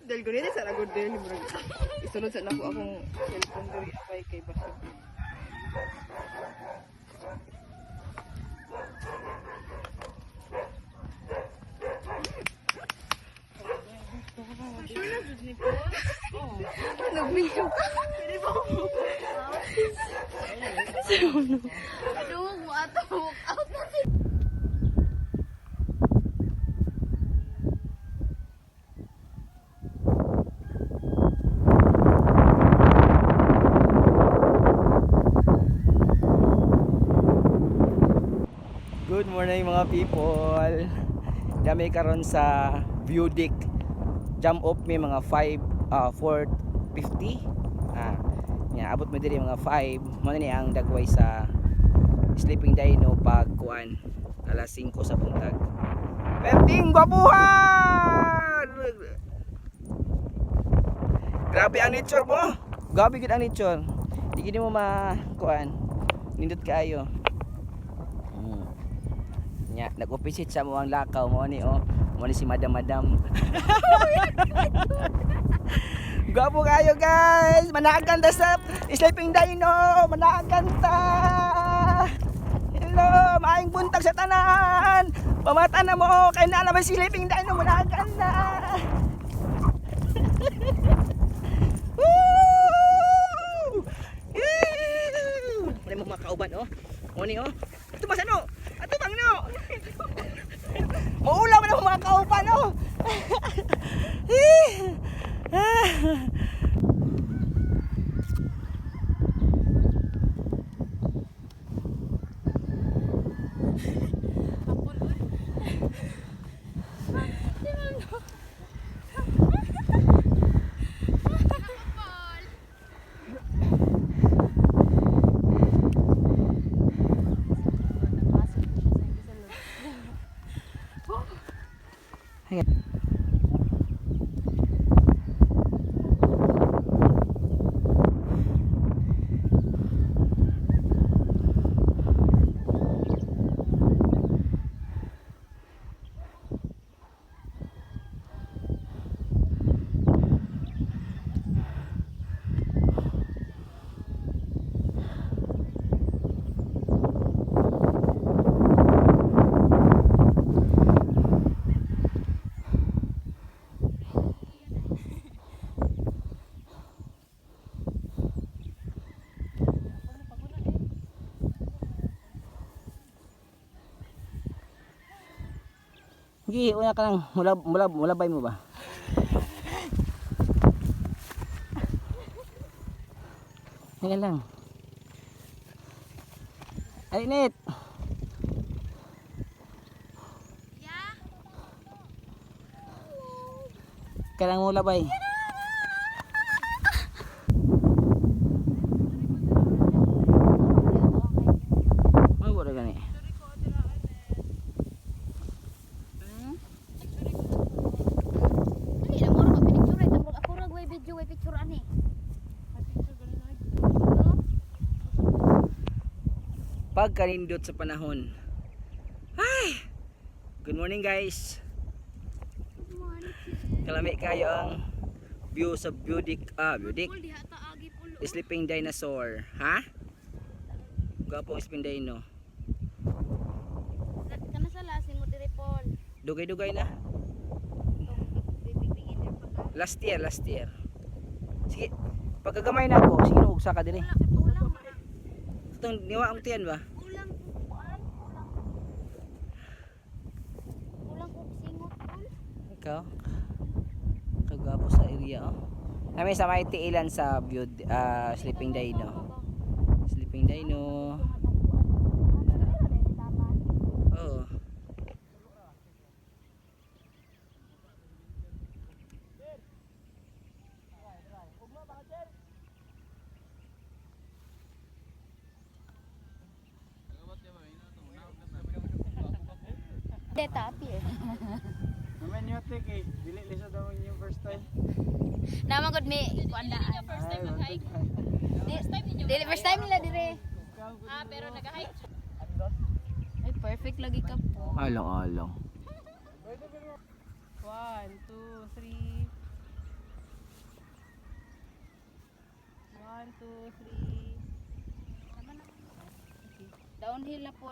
Dahil ko nito sa lagod din. Isunod sa nako akong cellphone diri apay kay Basyo. Nag-video ka? Pwede ba ako? Aduh, mo ato walk out na si. Good morning mga people. Kami karon sa view deck. Jump off may mga 4:50. Abot mo diri mga 5. Mo ni ang dagway sa Sleeping Dino pag kuan alas 5 sa buntag. Penting gwapuhan. Grabe ang nature mo. Grabe gid ang nature. Di gid mo kuan. Nindot kaayo. Nya nag-opposite sa mo ang lakaw mo ni mo ni si madam. Gwapo kayo guys. Managan ta sa Sleeping Dino. Managan ta. Hello, maayong buntag sa tanan. Pamata na mo kay na naman si Sleeping Dino. Managan na. Woo! Wala mo makauban mo ni Ato ba sano? Ato bang no? Maulaw na mo mga kauban Sige, una ka lang. Mulabay mo ba? Tingnan lang. Alinit. Yeah. Kailangan mulabay. Mawala gani. Pagkanindot sa panahon. Ay! Good morning guys. Good morning. Kalami kayo ang view sa view deck. Sleeping Dinosaur. Ha? Gapong Sleeping Dino. Kana sa lasin mo dire Paul. Dugay-dugay na. Last year. Sige, pagkagamay na ako, sige ugsa ka dire. Itong niwa ang tiyan ba? Ulang ko singot Paul. Ikaw? Kagapo sa area Kami sa may tiilan sa view Sleeping Dino. Sleeping Dino. Oh. Tapi Naman yung atik dili lisa daw yung first time. Nama gud mi kuandaan. First time mag-hike. Dili first time nila dire. Pero nag-hike. Ay perfect lagi ka po. Along. 1, 2, 3. 1, 2, 3. Tama na. Okay. Downhill na po